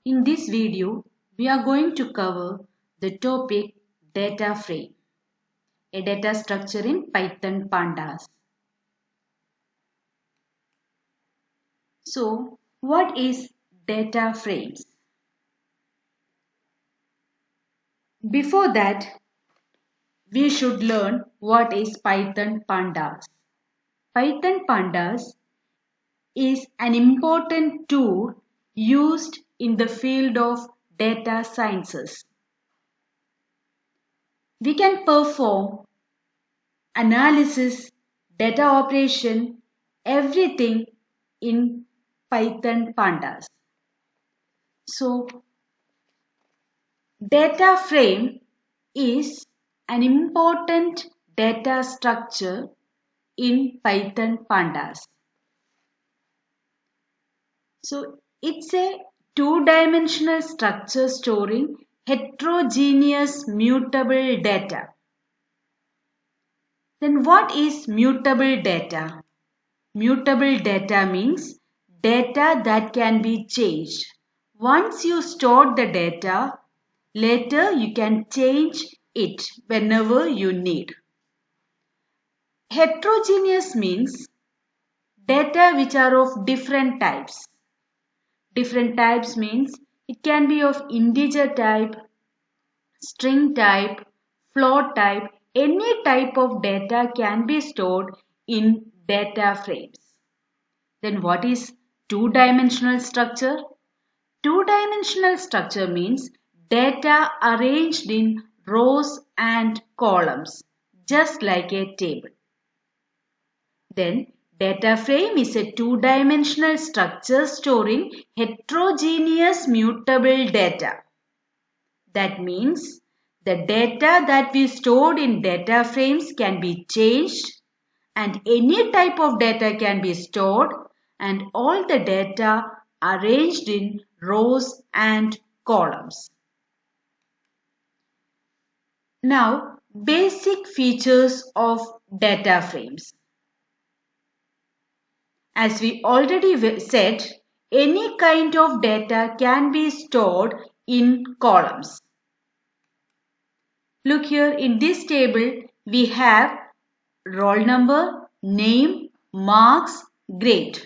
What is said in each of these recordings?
In this video, we are going to cover the topic data frame, a data structure in Python Pandas. So, what is data frames? Before that, we should learn what is Python Pandas. Python Pandas is an important tool used in the field of data sciences. We can perform analysis, data operation, everything in Python Pandas. So, data frame is an important data structure in Python Pandas. So, it's a two-dimensional structure storing heterogeneous mutable data. Then what is mutable data? Mutable data means data that can be changed. Once you store the data, later you can change it whenever you need. Heterogeneous means data which are of different types. Different types means it can be of integer type, string type, float type. Any type of data can be stored in data frames. Then what is two-dimensional structure? Two-dimensional structure means data arranged in rows and columns, just like a table. Then data frame is a two-dimensional structure storing heterogeneous mutable data. That means the data that we stored in data frames can be changed and any type of data can be stored and all the data arranged in rows and columns. Now, basic features of data frames. As we already said, any kind of data can be stored in columns. Look here, in this table, we have roll number, name, marks, grade.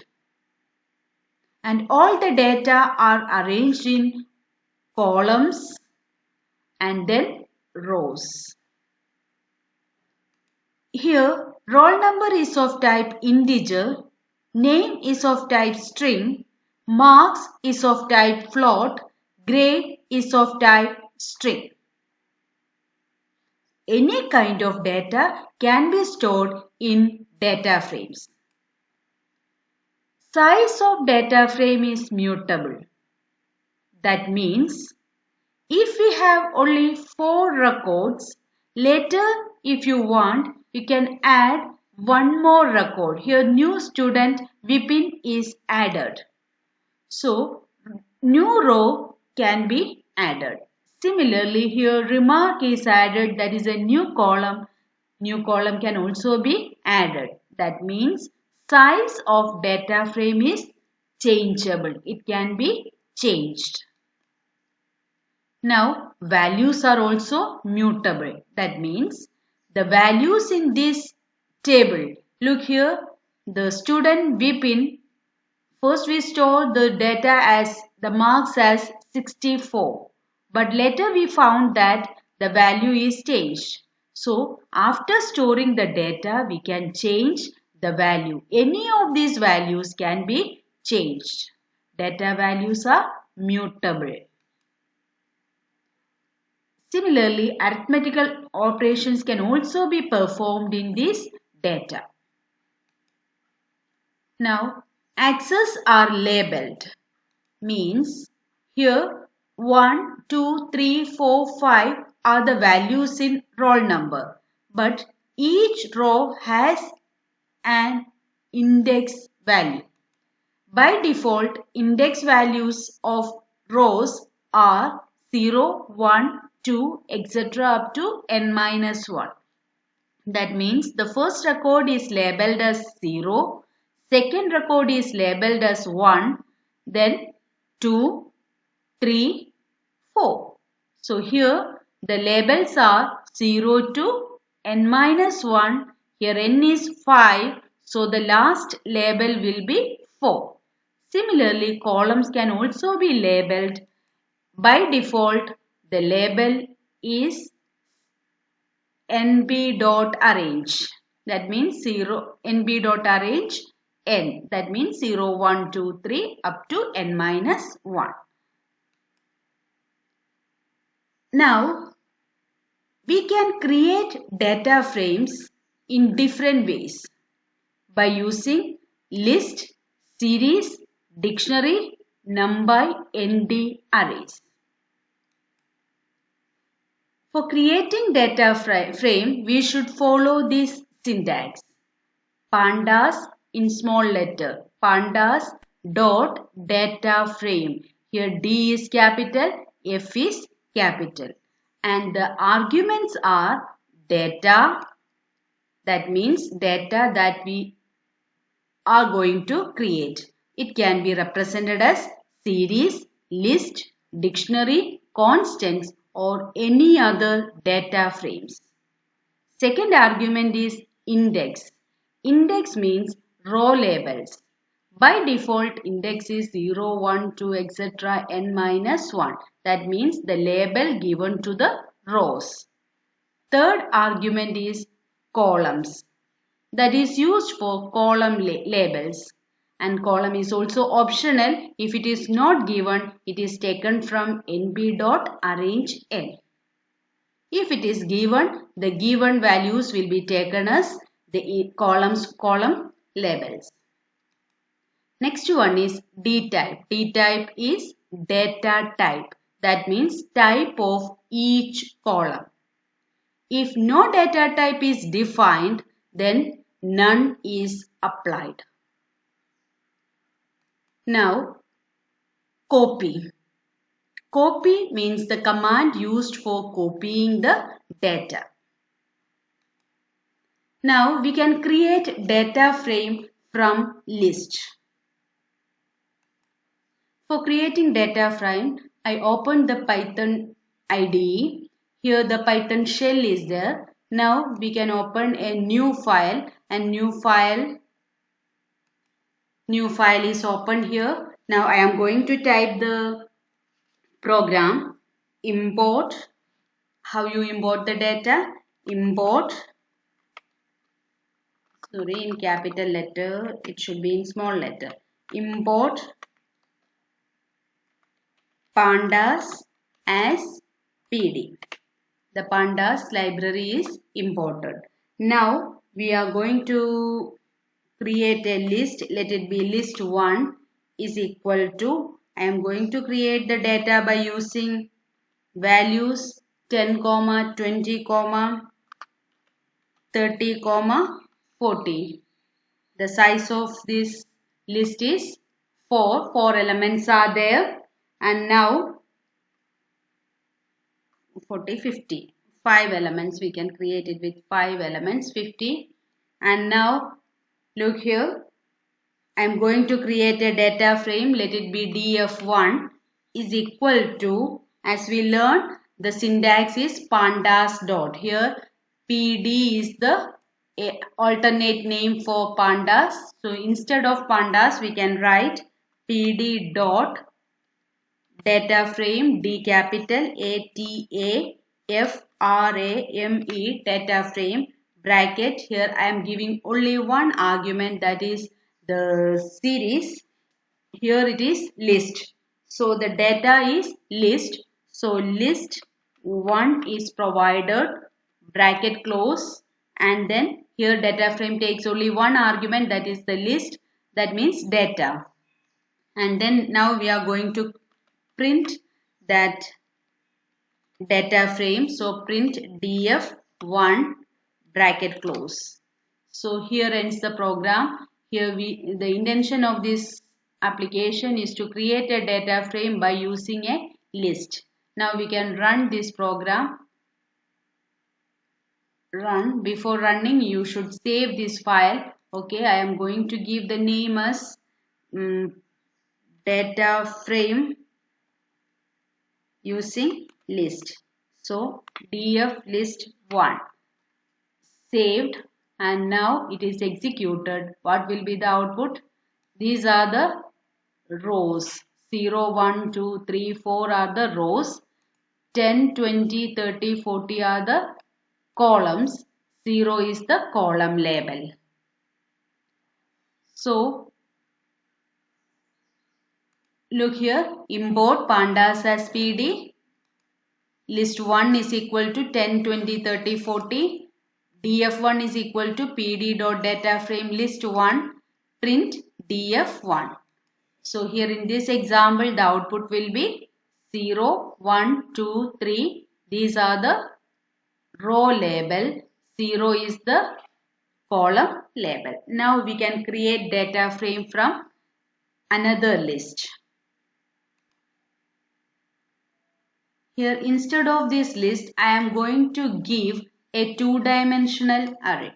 And all the data are arranged in columns and then rows. Here, roll number is of type integer, name is of type string, marks is of type float, grade is of type string. Any kind of data can be stored in data frames. Size of data frame is mutable. That means if we have only 4 records, later if you want, you can add one more record. Here new student Vipin is added. So new row can be added. Similarly, here remark is added, that is a new column. New column can also be added. That means size of data frame is changeable. It can be changed. Now, values are also mutable. That means the values in this table. Look here, the student Vipin. First we store the data as the marks as 64. But later we found that the value is changed. So after storing the data, we can change the value. Any of these values can be changed. Data values are mutable. Similarly, arithmetical operations can also be performed in this data. Now, axes are labeled. Means here 1, 2, 3, 4, 5 are the values in roll number. But each row has an index value. By default, index values of rows are 0, 1, 2, etc. up to n-1. That means the first record is labeled as 0, second record is labeled as 1, then 2, 3, 4. So here the labels are 0 to n minus 1. Here n is 5. So the last label will be 4. Similarly, columns can also be labeled. By default, the label is nb.arrange. That means 0 nb.arrange n. That means 0, 1, 2, 3 up to n minus 1. Now, we can create data frames in different ways by using list, series, dictionary, numpy, nd arrays. For creating data frame, we should follow this syntax. Pandas in small letter. Pandas dot data frame. Here D is capital, F is capital. And the arguments are data. That means data that we are going to create. It can be represented as series, list, dictionary, constants or any other data frames. Second argument is index. Index means row labels. By default, index is 0, 1, 2, etc. n minus 1. That means the label given to the rows. Third argument is columns. That is used for column labels. And column is also optional. If it is not given, it is taken from nb.arrange n. If it is given, the given values will be taken as the column labels. Next one is D-type. D-type is data type. That means type of each column. If no data type is defined, then none is applied. Now, copy. Copy means the command used for copying the data. Now we can create data frame from list. For creating data frame, I open the Python IDE. Here the Python shell is there. Now we can open a new file and new file is opened here. Now I am going to type the program import. How you import the data? Import, sorry, in capital letter, it should be in small letter. Import pandas as PD. The pandas library is imported. Now we are going to create a list. Let it be list 1 is equal to, I am going to create the data by using values 10, 20, 30, 40. The size of this list is 4. 4 elements are there. And now 40, 50. 5 elements, we can create it with 5 elements, 50. And now look here. I am going to create a data frame. Let it be df1 is equal to, as we learned, the syntax is pandas dot. Here pd is the alternate name for pandas. So instead of pandas, we can write pd dot data frame, D capital ATAFRAME, data frame, bracket. Here I am giving only one argument, that is the series. Here it is list. So the data is list. So list 1 is provided, bracket close, and then here data frame takes only one argument, that is the list. That means data. And then now we are going to print that data frame. So print df1 bracket close. So here ends the program. Here the intention of this application is to create a data frame by using a list. Now we can run this program. Run. Before running, you should save this file. Okay, I am going to give the name as data frame using list. So df list 1 saved, and now it is executed. What will be the output? These are the rows. 0, 1, 2, 3, 4 are the rows. 10, 20, 30, 40 are the columns. 0 is the column label. So look here, import pandas as PD. List 1 is equal to 10, 20, 30, 40. df1 is equal to pd.dataframe list1 print df1. So here in this example the output will be 0, 1, 2, 3. These are the row label. 0 is the column label. Now we can create data frame from another list. Here instead of this list I am going to give a two-dimensional array.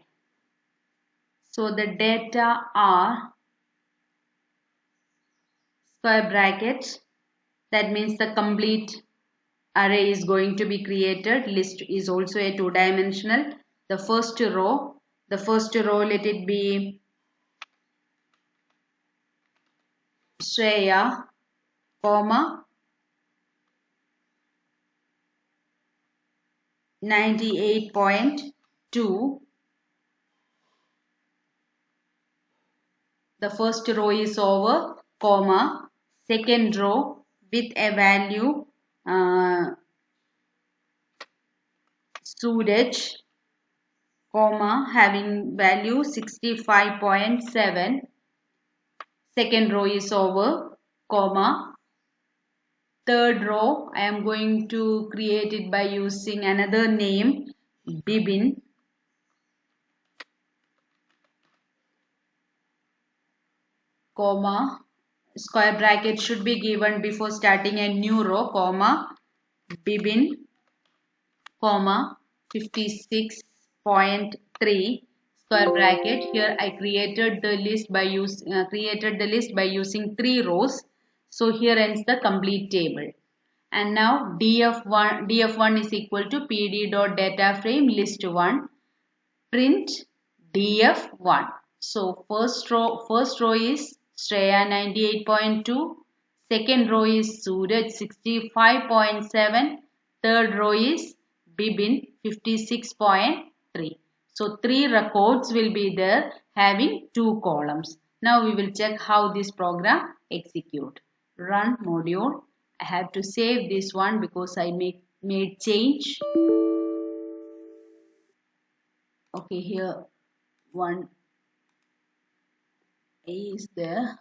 So the data are square brackets, that means the complete array is going to be created. List is also a two-dimensional. The first row let it be Shreya, comma 98.2. The first row is over, comma second row with a value Suraj, comma having value 65.7. Second row is over, comma third row I am going to create it by using another name, Bibin, comma square bracket should be given before starting a new row, comma Bibin, comma 56.3 square bracket. Here I created the list by using 3 rows. So here ends the complete table. And now df1 is equal to pd.dataframe list1 print df1. So first row is Shreya 98.2, second row is Suraj 65.7, third row is Bibin 56.3. So 3 records will be there having 2 columns. Now we will check how this program execute. Run module. I have to save this one because I made change. Okay, here one is there.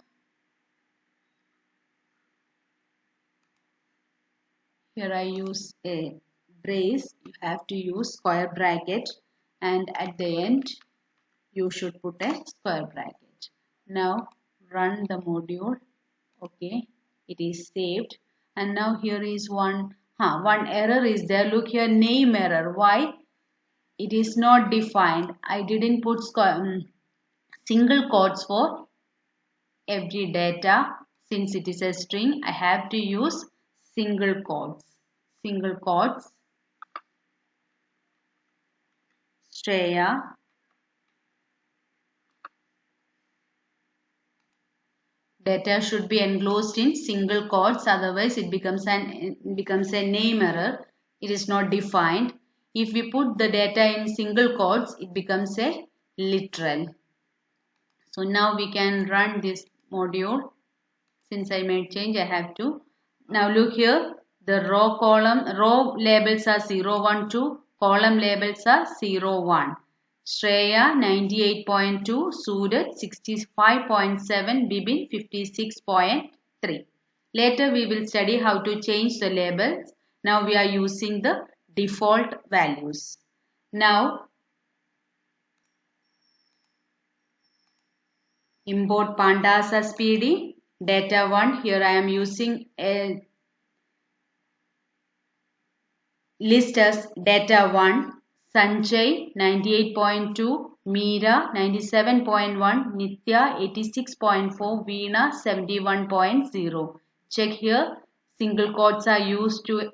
Here I use a brace. You have to use square bracket, and at the end you should put a square bracket. Now run the module. Okay, it is saved. And now here is one error is there. Look here, name error. Why? It is not defined. I didn't put single quotes for every data. Since it is a string, I have to use single quotes. Single quotes. Shreya. Data should be enclosed in single quotes, otherwise it becomes a name error. It is not defined. If we put the data in single quotes, it becomes a literal. So now we can run this module. Since I made change, I have to. Now look here, the row labels are 0, 1, 2, column labels are 0, 1. Shreya 98.2, Suraj 65.7, Bibin 56.3. Later we will study how to change the labels. Now we are using the default values. Now import pandas as PD. Data 1, here I am using a list as data 1, Sanjay 98.2, Meera 97.1, Nitya 86.4, Veena 71.0. Check here, Single quotes are used to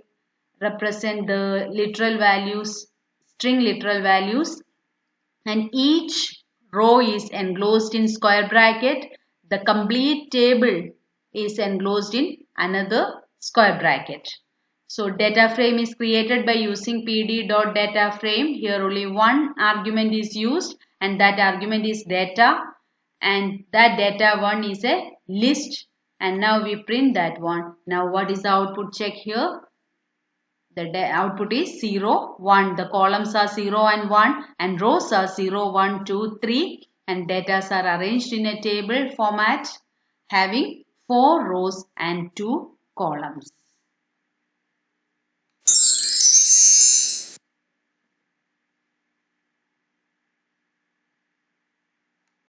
represent the literal values, string literal values, and each row is enclosed in square bracket. The complete table is enclosed in another square bracket. So data frame is created by using pd.dataframe. Here only one argument is used and that argument is data, and that data one is a list, and now we print that one. Now what is the output? Check here. The output is 0, 1. The columns are 0 and 1 and rows are 0, 1, 2, 3, and data are arranged in a table format having 4 rows and 2 columns.